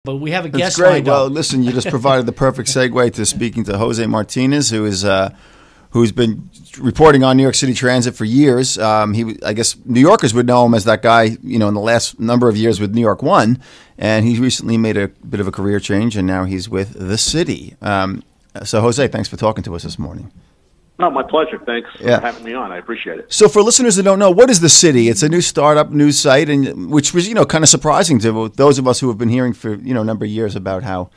But we have a That's guest great. lined Well, up. listen, you just provided the perfect segue to speaking to Jose Martinez, who's been reporting on New York City Transit for years. I guess New Yorkers would know him as that guy, in the last number of years with New York One, and he recently made a bit of a career change, and now he's with the city. So, Jose, thanks for talking to us this morning. No, my pleasure. Thanks for having me on. I appreciate it. So for listeners that don't know, what is The City? It's a new startup news site, and which was, kind of surprising to those of us who have been hearing for, a number of years about how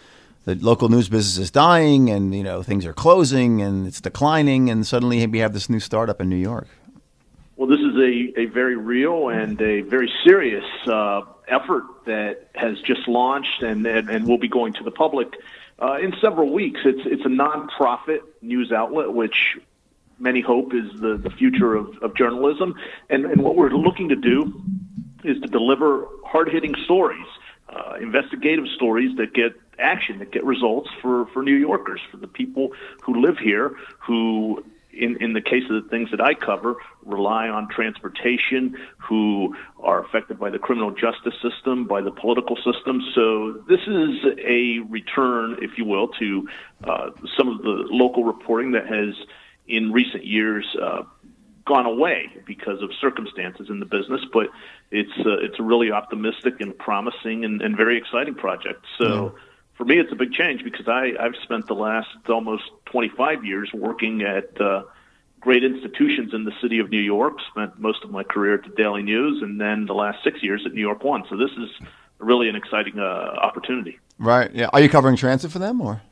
the local news business is dying and, things are closing and it's declining, and suddenly we have this new startup in New York. Well, this is a very real and a very serious effort that has just launched and will be going to the public in several weeks. It's a nonprofit news outlet, which many hope is the future of journalism. And what we're looking to do is to deliver hard-hitting stories, investigative stories that get action, that get results for New Yorkers, for the people who live here, who, in the case of the things that I cover, rely on transportation, who are affected by the criminal justice system, by the political system. So this is a return, if you will, to some of the local reporting that has in recent years gone away because of circumstances in the business, but it's a really optimistic and promising and very exciting project. So for me, it's a big change because I've spent the last almost 25 years working at great institutions in the city of New York, spent most of my career at the Daily News, and then the last 6 years at New York One. So this is really an exciting opportunity. Right. Yeah. Are you covering transit for them, or?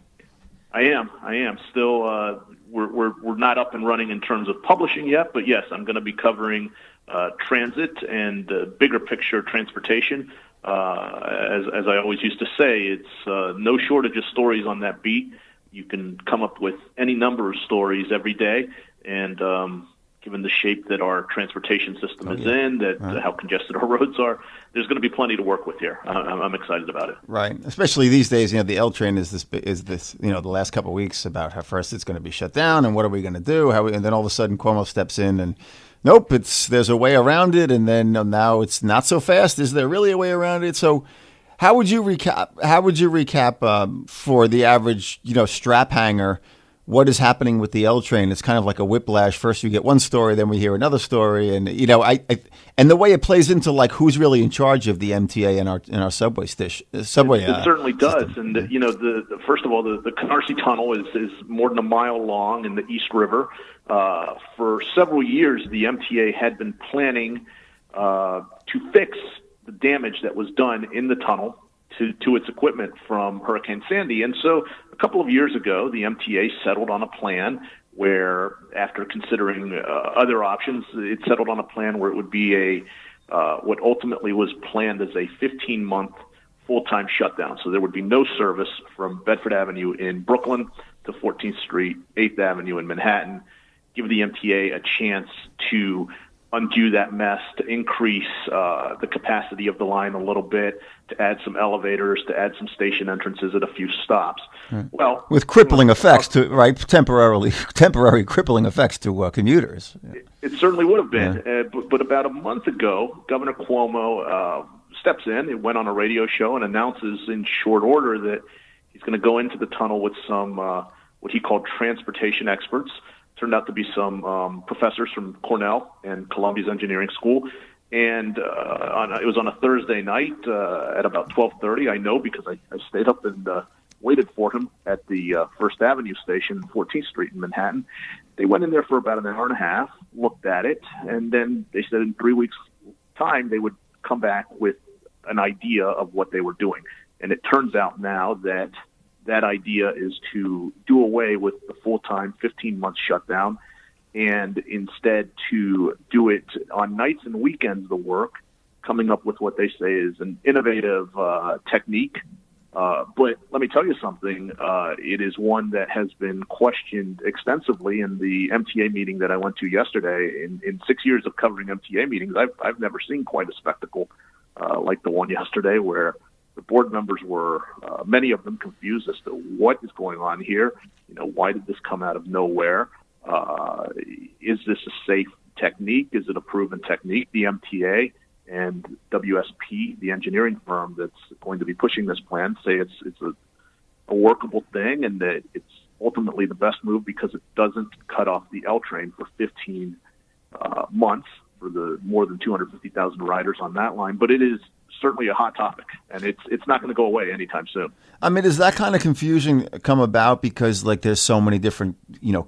I am. Still, we're not up and running in terms of publishing yet, but yes, I'm going to be covering transit and bigger picture transportation. As I always used to say, it's no shortage of stories on that beat. You can come up with any number of stories every day, and given the shape that our transportation system is in, how congested our roads are, there's going to be plenty to work with here. I'm excited about it. Right, especially these days. The L train is this. The last couple of weeks about how first it's going to be shut down, and what are we going to do? And then all of a sudden Cuomo steps in and. Nope, there's a way around it, and then now it's not so fast. Is there really a way around it? So, how would you recap? For the average, strap hanger, what is happening with the L train? It's kind of like a whiplash. First, you get one story, then we hear another story, and and the way it plays into like who's really in charge of the MTA in our subway station. It certainly does, system. and first of all, the Canarsie Tunnel is more than a mile long in the East River. For several years, the MTA had been planning to fix the damage that was done in the tunnel to its equipment from Hurricane Sandy. And so a couple of years ago, the MTA settled on a plan where, after considering other options, it settled on a plan where it would be what ultimately was planned as a 15-month full-time shutdown. So there would be no service from Bedford Avenue in Brooklyn to 14th Street, 8th Avenue in Manhattan, give the MTA a chance to undo that mess, to increase the capacity of the line a little bit, to add some elevators, to add some station entrances at a few stops. Right. Well, with crippling effects temporary crippling effects to commuters. It certainly would have been. But about a month ago, Governor Cuomo steps in. He went on a radio show and announces in short order that he's going to go into the tunnel with some what he called transportation experts. Turned out to be some professors from Cornell and Columbia's engineering school. And it was on a Thursday night at about 12:30. I know because I stayed up and waited for him at the First Avenue station, 14th Street in Manhattan. They went in there for about an hour and a half, looked at it, and then they said in 3 weeks' time they would come back with an idea of what they were doing. And it turns out now that that idea is to do away with the full-time 15-month shutdown and instead to do it on nights and weekends, the work, coming up with what they say is an innovative technique. But let me tell you something. It is one that has been questioned extensively in the MTA meeting that I went to yesterday. In 6 years of covering MTA meetings, I've never seen quite a spectacle like the one yesterday, where the board members were, many of them, confused as to what is going on here. Why did this come out of nowhere? Is this a safe technique? Is it a proven technique? The MTA and WSP, the engineering firm that's going to be pushing this plan, say it's a workable thing and that it's ultimately the best move because it doesn't cut off the L train for 15 months for the more than 250,000 riders on that line. But it is certainly a hot topic, and it's not going to go away anytime soon. I mean, does that kind of confusion come about because, like, there's so many different,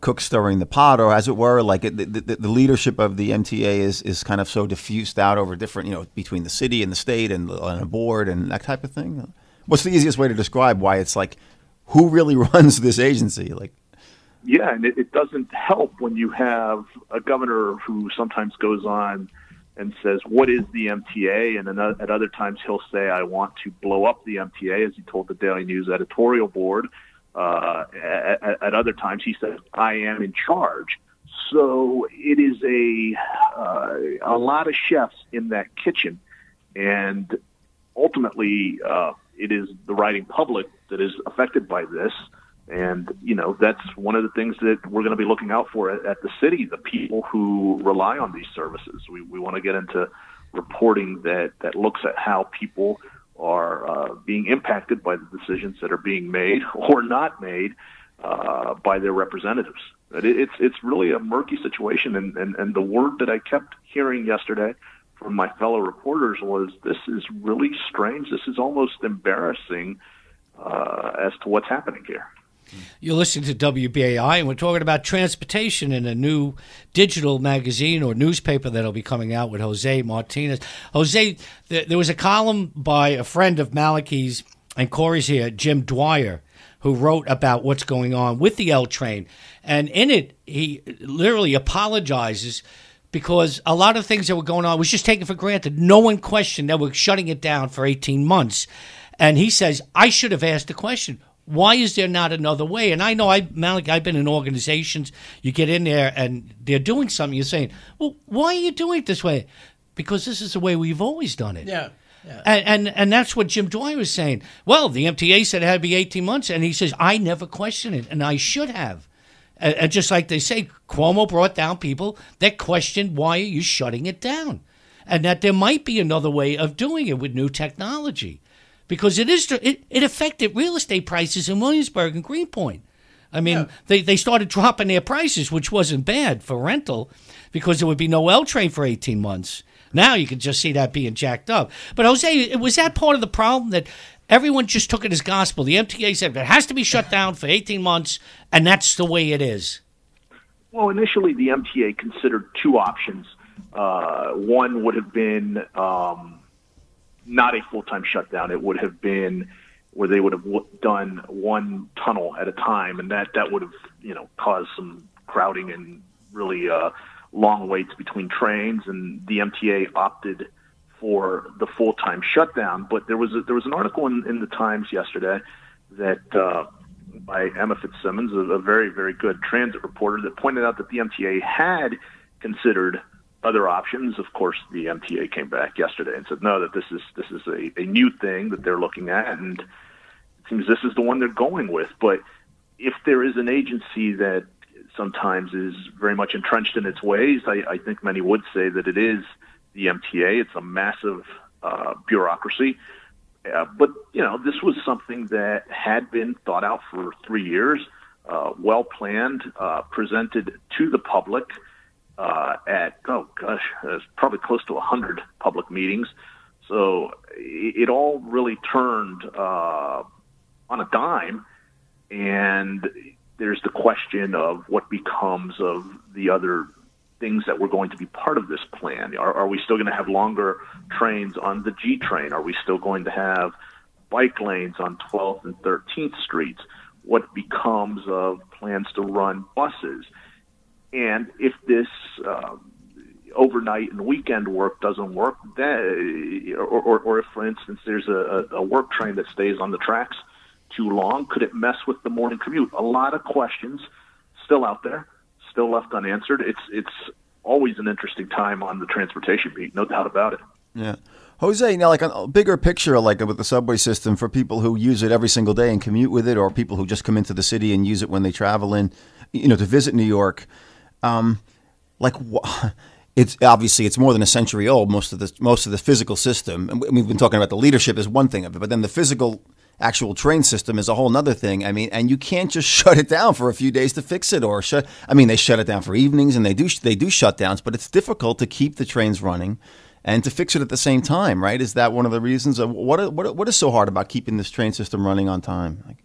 cooks stirring the pot, or as it were, like the leadership of the MTA is kind of so diffused out over different, between the city and the state and a board and that type of thing? What's the easiest way to describe why it's like, who really runs this agency? Like, yeah, and it doesn't help when you have a governor who sometimes goes on and says, what is the MTA? And then at other times he'll say, I want to blow up the MTA, as he told the Daily News editorial board. At other times he says, I am in charge. So it is a lot of chefs in that kitchen. And ultimately, it is the riding public that is affected by this. And, that's one of the things that we're going to be looking out for at the city, the people who rely on these services. We want to get into reporting that looks at how people are being impacted by the decisions that are being made or not made by their representatives. It's really a murky situation. And the word that I kept hearing yesterday from my fellow reporters was, this is really strange. This is almost embarrassing as to what's happening here. You're listening to WBAI, and we're talking about transportation in a new digital magazine or newspaper that'll be coming out with Jose Martinez. Jose, there was a column by a friend of Malachi's and Corey's here, Jim Dwyer, who wrote about what's going on with the L train. And in it, he literally apologizes because a lot of things that were going on was just taken for granted. No one questioned that we're shutting it down for 18 months. And he says, I should have asked the question, why is there not another way? And I know, Malik, I've been in organizations. You get in there and they're doing something. You're saying, well, why are you doing it this way? Because this is the way we've always done it. Yeah. And that's what Jim Dwyer was saying. Well, the MTA said it had to be 18 months. And he says, I never questioned it, and I should have. And just like they say, Cuomo brought down people that questioned, why are you shutting it down? And that there might be another way of doing it with new technology. Because it affected real estate prices in Williamsburg and Greenpoint. I mean, they started dropping their prices, which wasn't bad for rental, because there would be no L train for 18 months. Now you can just see that being jacked up. But Jose, was that part of the problem, that everyone just took it as gospel? The MTA said it has to be shut down for 18 months, and that's the way it is. Well, initially the MTA considered two options. One would have been not a full-time shutdown. It would have been where they would have done one tunnel at a time, and that would have, caused some crowding and really long waits between trains. And the MTA opted for the full-time shutdown. But there was an article in the Times yesterday that by Emma Fitzsimmons, a very, very good transit reporter, that pointed out that the MTA had considered other options. Of course, the MTA came back yesterday and said, no, that this is a new thing that they're looking at, and it seems this is the one they're going with. But if there is an agency that sometimes is very much entrenched in its ways, I think many would say that it is the MTA. It's a massive bureaucracy. But, this was something that had been thought out for 3 years, well planned, presented to the public, at probably close to 100 public meetings. So it all really turned on a dime, and there's the question of what becomes of the other things that were going to be part of this plan. Are we still going to have longer trains on the G train? Are we still going to have bike lanes on 12th and 13th Streets? What becomes of plans to run buses? And if this overnight and weekend work doesn't work, or if, for instance, there's a work train that stays on the tracks too long, could it mess with the morning commute? A lot of questions still out there, still left unanswered. It's always an interesting time on the transportation beat, no doubt about it. Yeah. Jose, now, like a bigger picture, like with the subway system, for people who use it every single day and commute with it, or people who just come into the city and use it when they travel in, to visit New York. It's obviously it's more than a century old. Most of the physical system, and we've been talking about the leadership is one thing of it, but then the physical actual train system is a whole nother thing. I mean, and you can't just shut it down for a few days to fix it, or shut. I mean, they shut it down for evenings, and they do shutdowns, but it's difficult to keep the trains running and to fix it at the same time, right? Is that one of the reasons? What is so hard about keeping this train system running on time?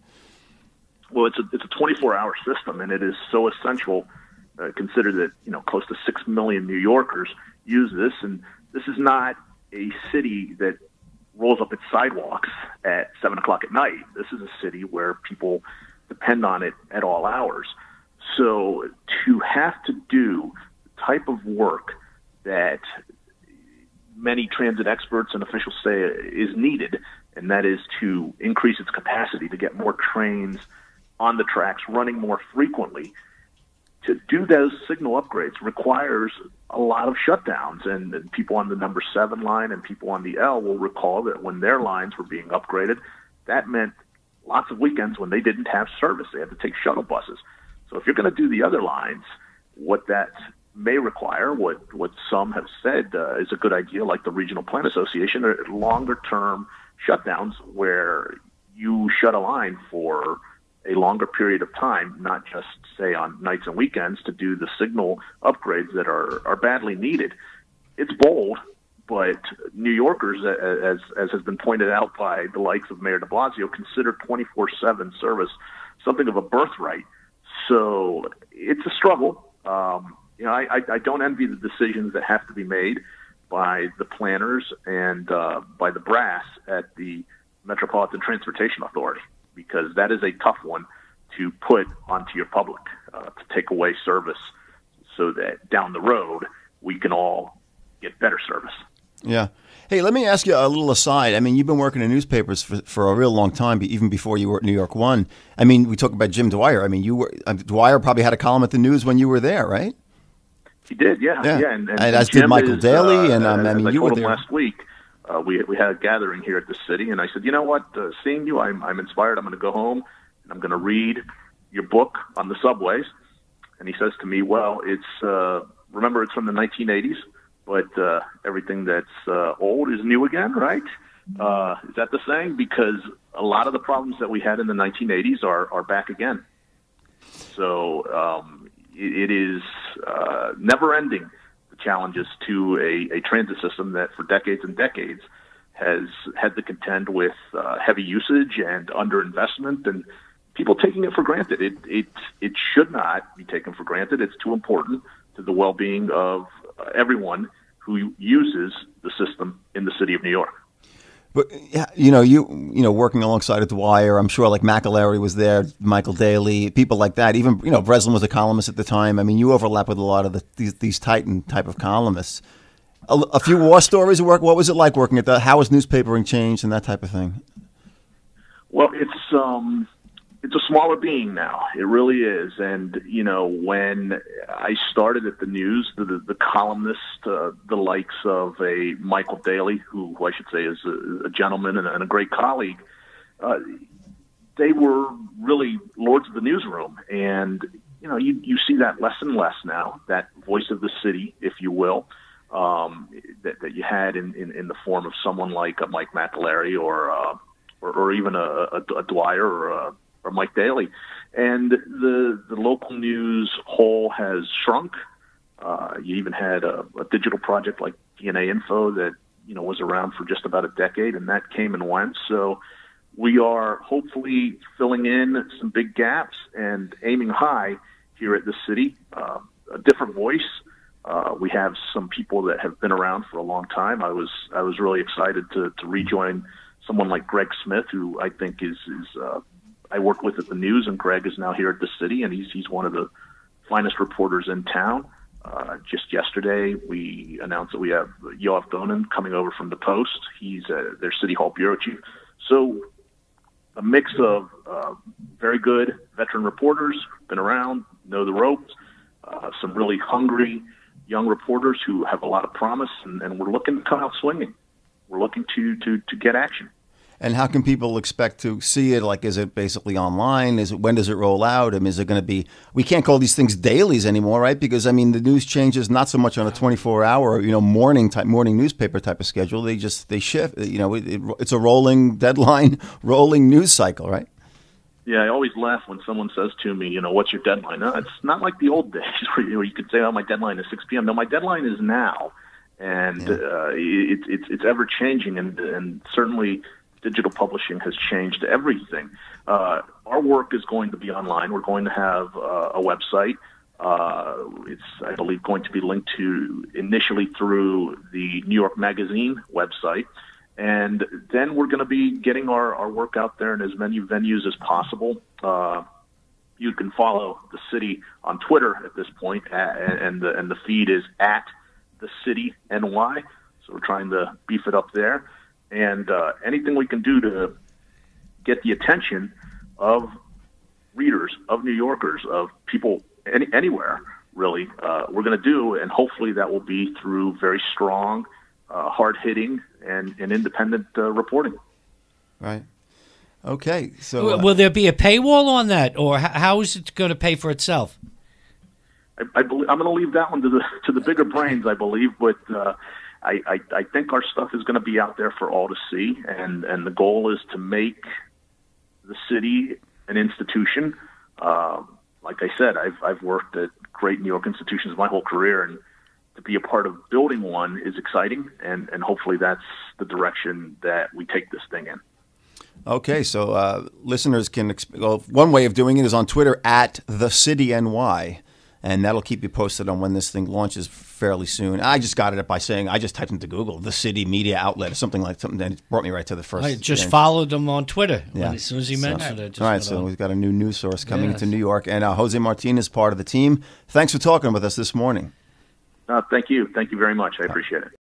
Well, it's a 24-hour system, and it is so essential. Consider that close to 6 million New Yorkers use this, and this is not a city that rolls up its sidewalks at 7 o'clock at night. This is a city where people depend on it at all hours. So to have to do the type of work that many transit experts and officials say is needed, and that is to increase its capacity to get more trains on the tracks running more frequently, to do those signal upgrades requires a lot of shutdowns, and people on the number 7 line and people on the L will recall that when their lines were being upgraded, that meant lots of weekends when they didn't have service. They had to take shuttle buses. So if you're going to do the other lines, what that may require, what some have said is a good idea, like the Regional Plan Association, are longer-term shutdowns where you shut a line for a longer period of time, not just, say, on nights and weekends, to do the signal upgrades that are badly needed. It's bold, but New Yorkers, as has been pointed out by the likes of Mayor de Blasio, consider 24/7 service something of a birthright. So it's a struggle. I don't envy the decisions that have to be made by the planners and by the brass at the Metropolitan Transportation Authority, because that is a tough one to put onto your public, to take away service so that down the road we can all get better service. Yeah. Hey, let me ask you a little aside. I mean, you've been working in newspapers for a real long time, even before you were at New York One. I mean, we talk about Jim Dwyer. I mean, Dwyer probably had a column at the News when you were there, right? He did, yeah. And as did Michael Daly, and I mean, you were there last week. We had a gathering here at the city, and I said, you know what, seeing you, I'm inspired. I'm going to go home, and I'm going to read your book on the subways. And he says to me, well, remember, it's from the 1980s, but everything that's old is new again, right? Is that the saying? Because a lot of the problems that we had in the 1980s are back again. So it is never-ending, challenges to a transit system that for decades and decades has had to contend with heavy usage and underinvestment and people taking it for granted. It should not be taken for granted. It's too important to the well-being of everyone who uses the system in the city of New York. But you working alongside of Dwyer, I'm sure like McAlery was there, Michael Daly, people like that. Even Breslin was a columnist at the time. I mean, you overlap with a lot of these Titan type of columnists. A few war stories of work. What was it like working at that? How was newspapering changed and that type of thing? Well, it's a smaller being now. It really is. And, when I started at the News, the columnists, the likes of a Michael Daly, who I should say is a gentleman and a great colleague, they were really lords of the newsroom. And, you see that less and less now, that voice of the city, if you will, that you had in the form of someone like a Mike McAlery or even a Dwyer or Mike Daly. And the local news hole has shrunk. You even had a digital project like DNA Info that was around for just about a decade, and that came and went. So we are hopefully filling in some big gaps and aiming high here at the city. A different voice. We have some people that have been around for a long time. I was really excited to rejoin someone like Greg Smith, who I think is I worked with at the News, and Greg is now here at the city, and he's one of the finest reporters in town. Just yesterday, we announced that we have Yoav Donan coming over from the Post. He's their City Hall bureau chief. So a mix of very good veteran reporters, been around, know the ropes, some really hungry young reporters who have a lot of promise, and we're looking to come out swinging. We're looking to get action. And how can people expect to see it? Like, is it basically online? When does it roll out? I mean, is it going to be? We can't call these things dailies anymore, right? Because I mean, the news changes not so much on a 24-hour, morning newspaper type of schedule. They shift. It's a rolling deadline, rolling news cycle, right? Yeah, I always laugh when someone says to me, what's your deadline? No, it's not like the old days where you could say, oh, my deadline is 6 p.m. No, my deadline is now, and it's ever changing, and certainly digital publishing has changed everything. Our work is going to be online. We're going to have a website. It's, I believe, going to be linked to initially through the New York Magazine website. And then we're going to be getting our work out there in as many venues as possible. You can follow the city on Twitter at this point, and the feed is at the city NY. So we're trying to beef it up there. And anything we can do to get the attention of readers, of New Yorkers, of people anywhere, really, we're going to do. And hopefully that will be through very strong, hard-hitting, and independent reporting. Right. Okay. So will there be a paywall on that, or how is it going to pay for itself? I believe I'm going to leave that one to the bigger brains, I believe, but I think our stuff is going to be out there for all to see, and the goal is to make the city an institution. Like I said, I've worked at great New York institutions my whole career, and to be a part of building one is exciting, and hopefully that's the direction that we take this thing in. Okay, so listeners can one way of doing it is on Twitter at @thecityny, and that'll keep you posted on when this thing launches fairly soon. I just got it by saying I just typed into Google the city media outlet or something, and it brought me right to the first. I just followed him on Twitter as soon as he mentioned it. All right, so we've got a new news source coming into New York, and Jose Martinez, part of the team. Thanks for talking with us this morning. Thank you. Thank you very much. I appreciate it.